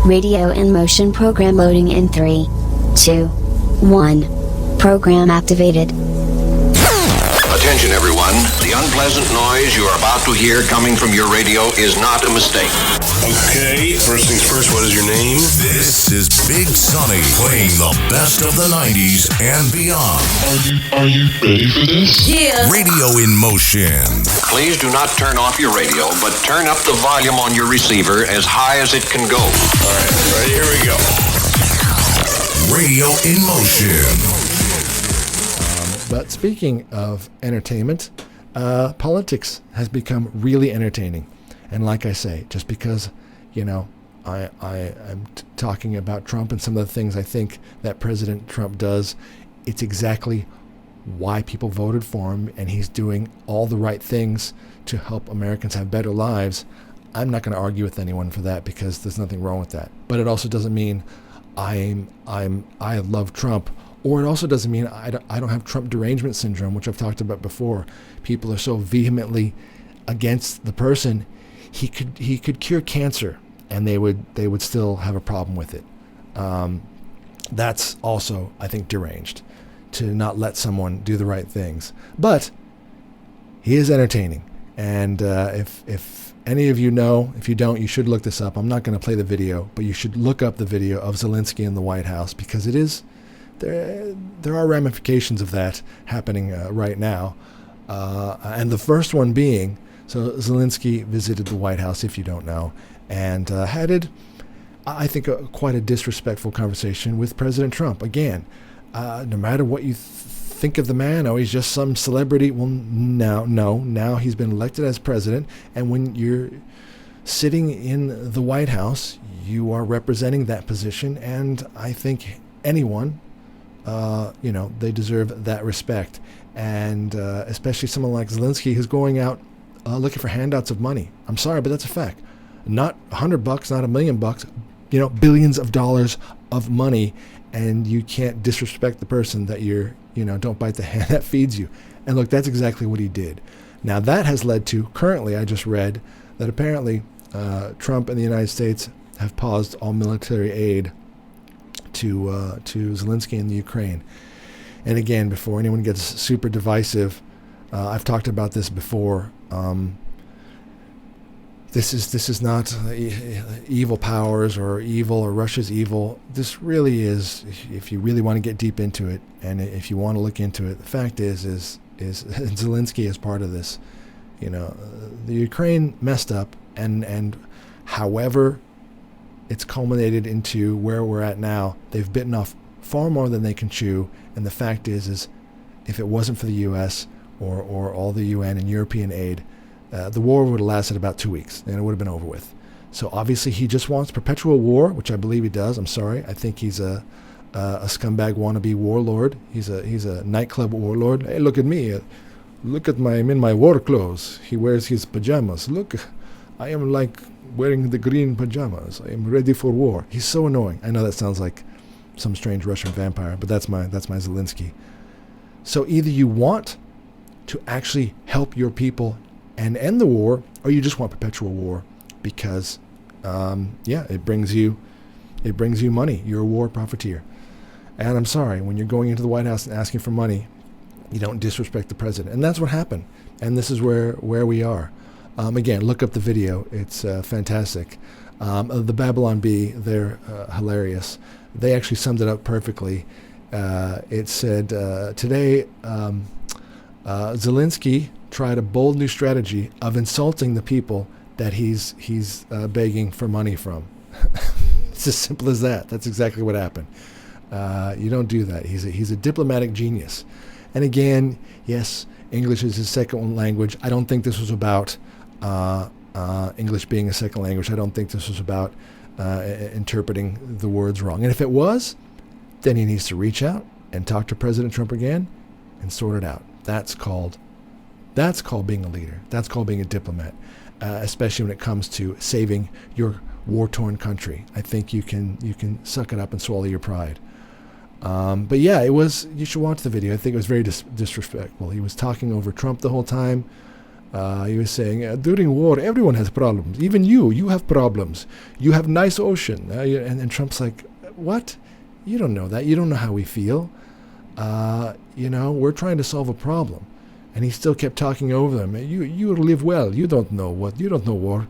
Radio in motion program loading in 3, 2, 1. Program activated. Attention everyone, the unpleasant noise you are about to hear coming from your radio is not a mistake. Okay, first things first, what is your name? This is Big Sonny playing the best of the 90s and beyond. Are you ready for this? Yeah. Radio in motion. Please do not turn off your radio, but turn up the volume on your receiver as high as it can go. All right, here we go. Radio in motion. But speaking of entertainment, politics has become really entertaining. And like I say, just because, I'm talking about Trump and some of the things I think that President Trump does, it's exactly why people voted for him, and he's doing all the right things to help Americans have better lives. I'm not going to argue with anyone for that because there's nothing wrong with that. But it also doesn't mean I love Trump. Or it also doesn't mean I don't have Trump derangement syndrome, which I've talked about before. People are so vehemently against the person. He could cure cancer, and they would still have a problem with it. That's also, I think, deranged, to not let someone do the right things. But he is entertaining, and if any of you know, if you don't, you should look this up. I'm not going to play the video, but you should look up the video of Zelensky in the White House, because it is. There are ramifications of that happening right now. And the first one being, so Zelensky visited the White House, if you don't know, and had, I think, quite a disrespectful conversation with President Trump. Again, no matter what you think of the man, oh, he's just some celebrity. Well, now he's been elected as president, and when you're sitting in the White House, you are representing that position, and I think anyone, they deserve that respect. And especially someone like Zelensky, who's going out looking for handouts of money. I'm sorry, but that's a fact. Not $100, not $1 million, billions of dollars of money, and you can't disrespect the person that don't bite the hand that feeds you. And look, that's exactly what he did. Now that has led to, currently I just read, that apparently Trump and the United States have paused all military aid to Zelensky in the Ukraine. And again, before anyone gets super divisive, I've talked about this before. This is not evil powers or evil or Russia's evil. This really is, if you really want to get deep into it, and if you want to look into it, the fact is Zelensky is part of this. The Ukraine messed up, and however it's culminated into where we're at now, they've bitten off far more than they can chew. And the fact is if it wasn't for the U.S. or all the UN and European aid, the war would have lasted about 2 weeks, and it would have been over with. So obviously he just wants perpetual war, which I believe he does. I'm sorry. I think he's a scumbag wannabe warlord. He's a nightclub warlord. Hey, look at me. Look at I'm in my war clothes. He wears his pajamas. Look, I am like wearing the green pajamas. I am ready for war. He's so annoying. I know that sounds like some strange Russian vampire, but that's my Zelensky. So either you want to actually help your people and end the war, or you just want perpetual war because, it brings you money. You're a war profiteer. And I'm sorry, when you're going into the White House and asking for money, you don't disrespect the president. And that's what happened. And this is where we are. Again, look up the video. It's fantastic. The Babylon Bee, they're hilarious. They actually summed it up perfectly. It said, today, Zelensky tried a bold new strategy of insulting the people that he's begging for money from. It's as simple as that. That's exactly what happened. You don't do that. He's a diplomatic genius. And again, yes, English is his second language. I don't think this was about English being a second language. I don't think this was about interpreting the words wrong. And if it was, then he needs to reach out and talk to President Trump again and sort it out. That's called being a leader. That's called being a diplomat, especially when it comes to saving your war-torn country. I think you can suck it up and swallow your pride. But yeah, you should watch the video. I think it was very disrespectful. He was talking over Trump the whole time. He was saying, during war, everyone has problems. Even you have problems. You have nice ocean. And Trump's like, what? You don't know that. You don't know how we feel. We're trying to solve a problem. And he still kept talking over them. You live well. You don't know war.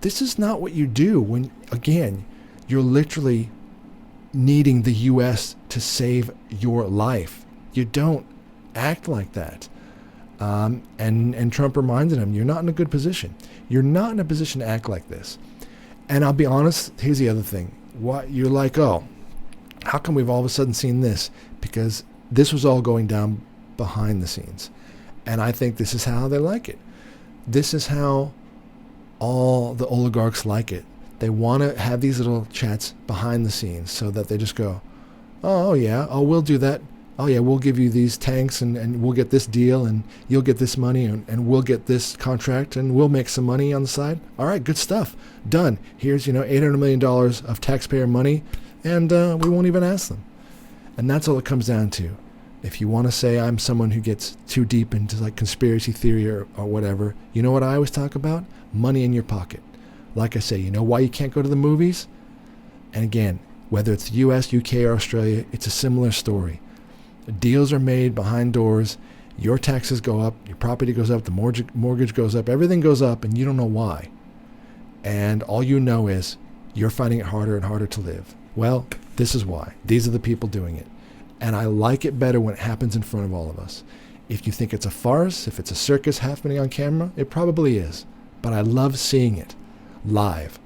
This is not what you do when, again, you're literally needing the U.S. to save your life. You don't act like that. And Trump reminded him, you're not in a good position. You're not in a position to act like this. And I'll be honest, here's the other thing. You're like, oh, how come we've all of a sudden seen this? Because this was all going down behind the scenes. And I think this is how they like it. This is how all the oligarchs like it. They want to have these little chats behind the scenes so that they just go, oh yeah, oh, we'll do that. Oh yeah, we'll give you these tanks and we'll get this deal and you'll get this money and we'll get this contract and we'll make some money on the side. All right, good stuff. Done. Here's, $800 million of taxpayer money and we won't even ask them. And that's all it comes down to. If you want to say I'm someone who gets too deep into like conspiracy theory or whatever, you know what I always talk about? Money in your pocket. Like I say, you know why you can't go to the movies? And again, whether it's the US, UK, or Australia, it's a similar story. Deals are made behind doors. Your taxes go up, your property goes up, the mortgage goes up, everything goes up, and you don't know why. And all you know is you're finding it harder and harder to live. Well, this is why. These are the people doing it. And I like it better when it happens in front of all of us. If you think it's a farce, if it's a circus happening on camera, it probably is. But I love seeing it live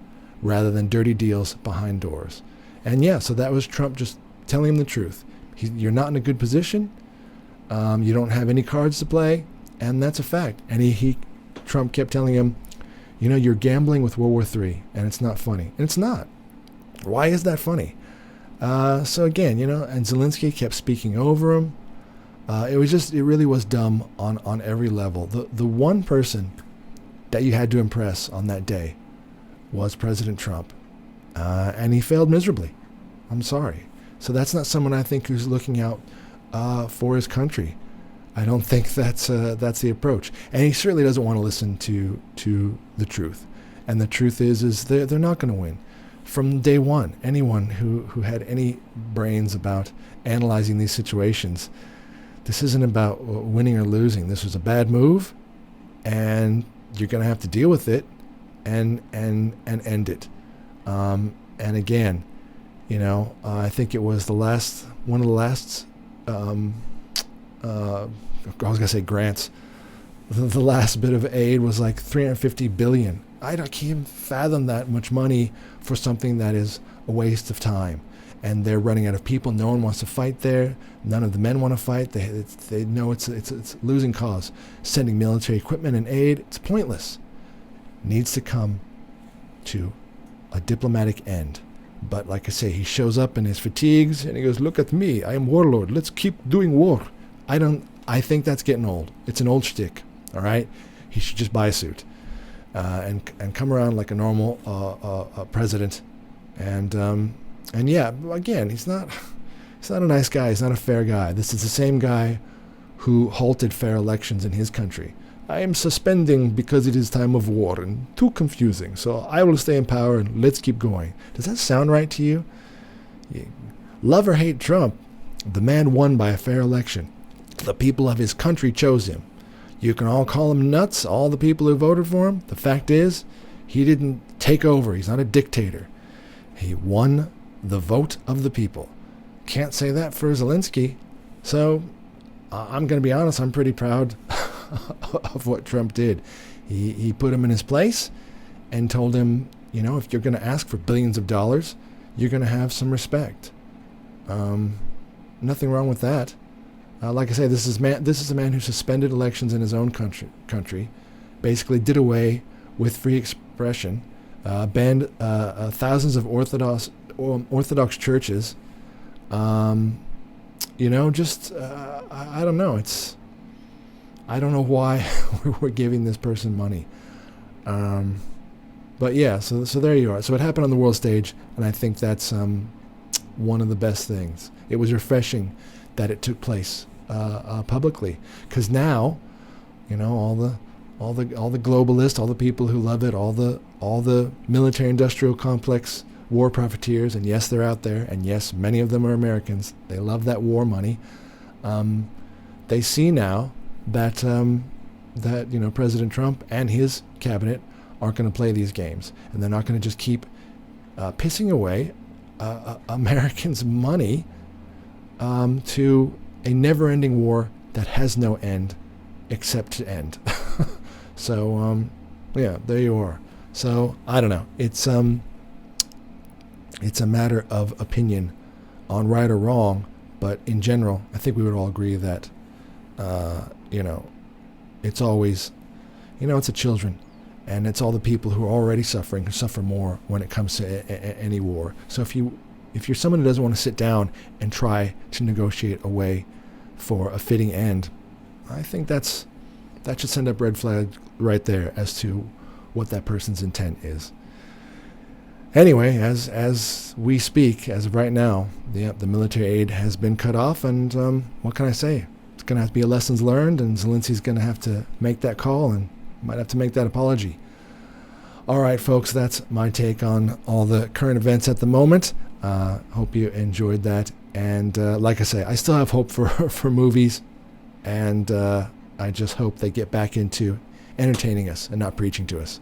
rather than dirty deals behind doors. And yeah, so that was Trump just telling him the truth. You're not in a good position. You don't have any cards to play. And that's a fact. And Trump kept telling him, you're gambling with World War III and it's not funny. And it's not. Why is that funny? So again, and Zelensky kept speaking over him. It really was dumb on every level. The one person that you had to impress on that day was President Trump. And he failed miserably. I'm sorry. So that's not someone I think who's looking out for his country. I don't think that's the approach. And he certainly doesn't want to listen to the truth. And the truth is they're not going to win. From day one, anyone who had any brains about analyzing these situations, this isn't about winning or losing. This was a bad move, and you're going to have to deal with it and end it. And again, I think it was one of the last, I was going to say grants. The last bit of aid was like $350 billion. I can't even fathom that much money for something that is a waste of time. And they're running out of people. No one wants to fight there. None of the men want to fight. They know it's a losing cause. Sending military equipment and aid, it's pointless. Needs to come to a diplomatic end. But like I say, he shows up in his fatigues and he goes, look at me, I am warlord. Let's keep doing war. I think that's getting old. It's an old shtick, all right? He should just buy a suit and come around like a normal president. And yeah, again, he's not a nice guy. He's not a fair guy. This is the same guy who halted fair elections in his country. I am suspending because it is time of war and too confusing. So I will stay in power and let's keep going. Does that sound right to you? Love or hate Trump, the man won by a fair election. The people of his country chose him. You can all call him nuts, all the people who voted for him. The fact is, he didn't take over. He's not a dictator. He won the vote of the people. Can't say that for Zelensky. So I'm going to be honest, I'm pretty proud of what Trump did. He put him in his place and told him, if you're going to ask for billions of dollars, you're going to have some respect. Nothing wrong with that. Like I say, this is a man who suspended elections in his own country, basically did away with free expression, banned thousands of Orthodox churches. I don't know. I don't know why we're giving this person money. But yeah, so there you are. So it happened on the world stage, and I think that's one of the best things. It was refreshing that it took place publicly, because now, all all the globalists, all the people who love it, all the military-industrial complex war profiteers, and yes, they're out there, and yes, many of them are Americans. They love that war money. They see now that President Trump and his cabinet aren't going to play these games, and they're not going to just keep pissing away Americans' money to a never-ending war that has no end except to end. So, yeah, there you are. So, I don't know. It's a matter of opinion on right or wrong, but in general, I think we would all agree that, it's always, it's the children, and it's all the people who are already suffering who suffer more when it comes to any war. So if you're someone who doesn't want to sit down and try to negotiate a way for a fitting end, I think that should send up red flag right there as to what that person's intent is. Anyway, as we speak, as of right now, the military aid has been cut off, and what can I say? It's going to have to be a lessons learned, and Zelensky's going to have to make that call and might have to make that apology. All right, folks, that's my take on all the current events at the moment. Hope you enjoyed that. And like I say, I still have hope for movies, and I just hope they get back into entertaining us and not preaching to us.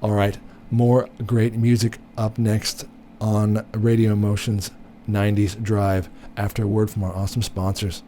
All right, more great music up next on Radio Emotion's 90s Drive after a word from our awesome sponsors.